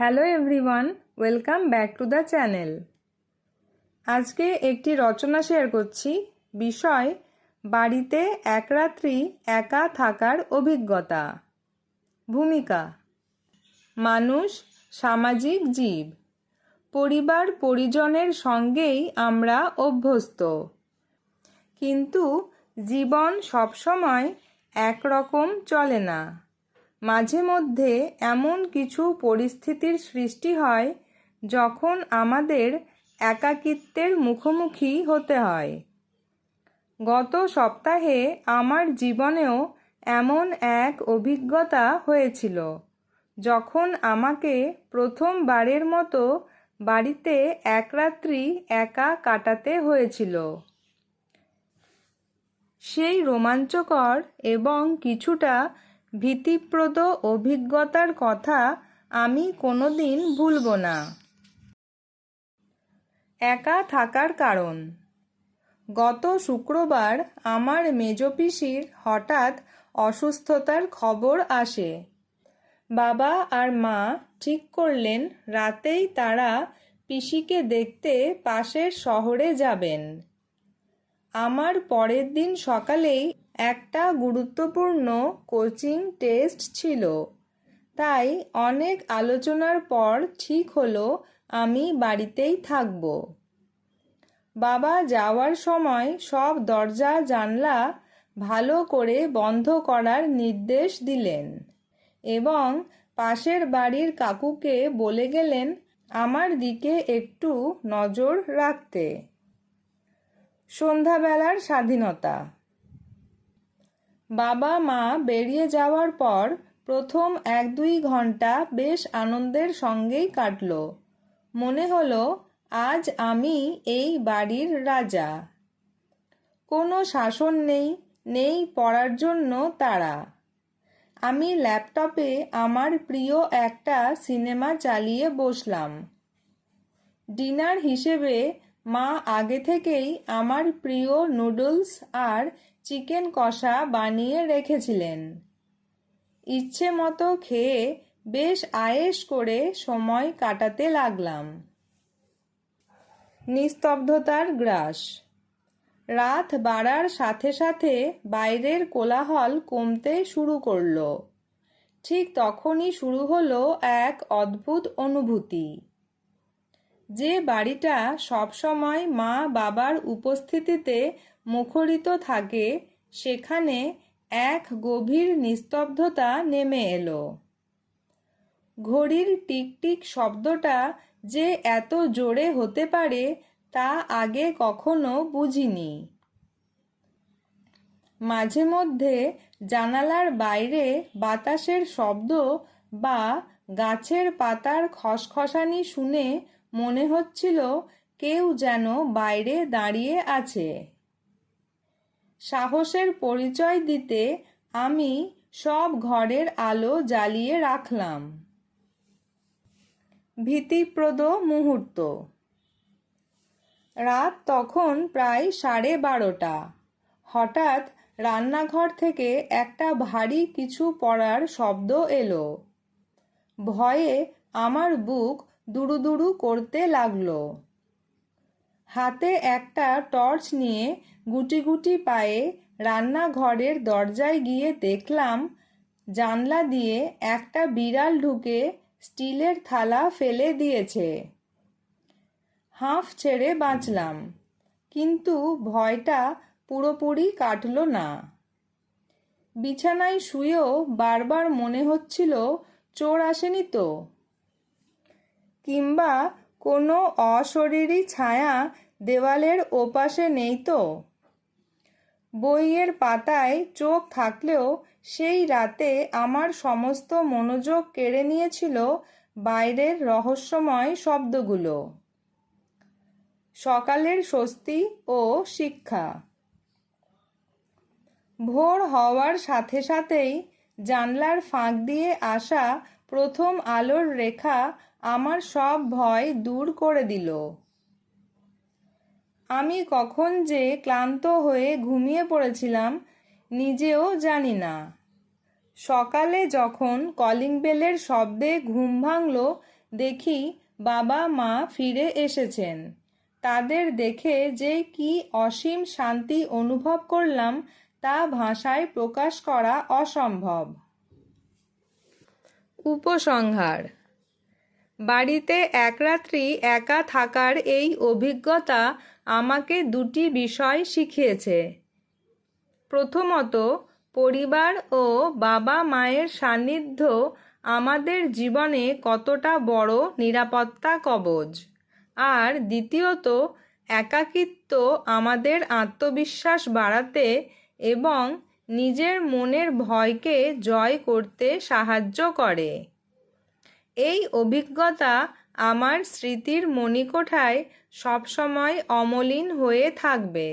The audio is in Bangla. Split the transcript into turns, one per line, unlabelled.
Hello everyone, welcome back to the channel. আজকে একটি রচনা শেয়ার করছি। বিষয় বাড়িতে এক রাত্রি একা থাকার অভিজ্ঞতা। ভূমিকা: মানুষ সামাজিক জীব। পরিবার পরিজনের সঙ্গেই আমরা অভ্যস্ত, কিন্তু জীবন সবসময় একরকম চলে না। মাঝে মধ্যে এমন কিছু পরিস্থিতির সৃষ্টি হয় যখন আমাদের একাকিত্বের মুখোমুখি হতে হয়। গত সপ্তাহে আমার জীবনেও এমন এক অভিজ্ঞতা হয়েছিল, যখন আমাকে প্রথমবারের মতো বাড়িতে এক রাত্রি একা কাটাতে হয়েছিল। সেই রোমাঞ্চকর এবং কিছুটা ভীতিপ্রদ অভিজ্ঞতার কথা আমি কোনোদিন ভুলব না। একা থাকার কারণ: গত শুক্রবার আমার মেজ পিসির হঠাৎ অসুস্থতার খবর আসে। বাবা আর মা ঠিক করলেন রাতেই তারা পিসিকে দেখতে পাশের শহরে যাবেন। আমার পরের দিন সকালেই একটা গুরুত্বপূর্ণ কোচিং টেস্ট ছিল, তাই অনেক আলোচনার পর ঠিক হলো আমি বাড়িতেই থাকব। বাবা যাওয়ার সময় সব দরজা জানলা ভালো করে বন্ধ করার নির্দেশ দিলেন এবং পাশের বাড়ির কাকুকে বলে গেলেন আমার দিকে একটু নজর রাখতে। সন্ধ্যাবেলার স্বাধীনতা। বাবা মা বেরিয়ে যাওয়ার পর প্রথম 1-2 ঘন্টা বেশ আনন্দের সঙ্গেই কাটল। মনে হলো আজ আমি এই বাড়ির রাজা। কোনো শাসন নেই, নেই পড়ার জন্য তাড়া। আমি ল্যাপটপে আমার প্রিয় একটা সিনেমা চালিয়ে বসলাম। ডিনার হিসেবে মা আগে থেকেই আমার প্রিয় নুডলস আর চিকেন কষা বানিয়ে রেখেছিলেন। ইচ্ছে মতো খেয়ে বেশ আয়েশ করে সময় কাটাতে লাগলাম। নিস্তব্ধতার গ্রাস। রাত বাড়ার সাথে সাথে বাইরের কোলাহল কমতে শুরু করলো। ঠিক তখনই শুরু হলো এক অদ্ভুত অনুভূতি। যে বাড়িটা সবসময় মা বাবার উপস্থিতিতে মুখরিত থাকে, সেখানে এক গভীর নিস্তব্ধতা নেমে এলো। ঘড়ির টিকটিক শব্দটা যে এত জোরে হতে পারে তা আগে কখনো বুঝিনি। মাঝে মধ্যে জানালার বাইরে বাতাসের শব্দ বা গাছের পাতার খসখসানি শুনে মনে হচ্ছিল কেউ যেন বাইরে দাঁড়িয়ে আছে। সাহসের পরিচয় দিতে আমি সব ঘরের আলো জ্বালিয়ে রাখলাম। ভীতিপ্রদ মুহূর্ত। রাত তখন প্রায় 12:30। হঠাৎ রান্নাঘর থেকে একটা ভারী কিছু পড়ার শব্দ এলো। ভয়ে আমার বুক দুরুদুরু করতে লাগলো। হাতে একটা টর্চ নিয়ে গুটি গুটি পায়ে রান্নাঘরের দরজায় গিয়ে দেখলাম জানলা দিয়ে একটা বিড়াল ঢুকে স্টিলের থালা ফেলে দিয়েছে। হাঁফ ছেড়ে বাঁচলাম, কিন্তু ভয়টা পুরোপুরি কাটলো না। বিছানায় শুয়েও বারবার মনে হচ্ছিল চোর আসেনি তো, কিংবা কোনো অশরীরী ছায়া দেওয়ালের ওপাশে নেই তো। বইয়ের পাতায় চোখ থাকলেও সেই রাতে আমার সমস্ত মনোযোগ কেড়ে নিয়েছিল বাইরের রহস্যময় শব্দগুলো। সকালের স্বস্তি ও শিক্ষা। ভোর হওয়ার সাথে সাথেই জানলার ফাঁক দিয়ে আসা প্রথম আলোর রেখা আমার সব ভয় দূর করে দিল। আমি কখন যে ক্লান্ত হয়ে ঘুমিয়ে পড়েছিলাম নিজেও জানি না। সকালে যখন কলিং বেলের শব্দে ঘুম ভাঙল, দেখি বাবা মা ফিরে এসেছেন। তাদের দেখে যে কি অসীম শান্তি অনুভব করলাম তা ভাষায় প্রকাশ করা অসম্ভব। উপসংহার: বাড়িতে এক রাত্রি একা থাকার এই অভিজ্ঞতা আমাকে দুটি বিষয় শিখিয়েছে। প্রথমত, পরিবার ও বাবা মায়ের সান্নিধ্য আমাদের জীবনে কতটা বড় নিরাপত্তা কবচ। আর দ্বিতীয়ত, একাকিত্ব আমাদের আত্মবিশ্বাস বাড়াতে এবং নিজের মনের ভয়কে জয় করতে সাহায্য করে। এই অভিজ্ঞতা আমার স্মৃতির মণিকোঠায় সবসময় অমলিন হয়ে থাকবে।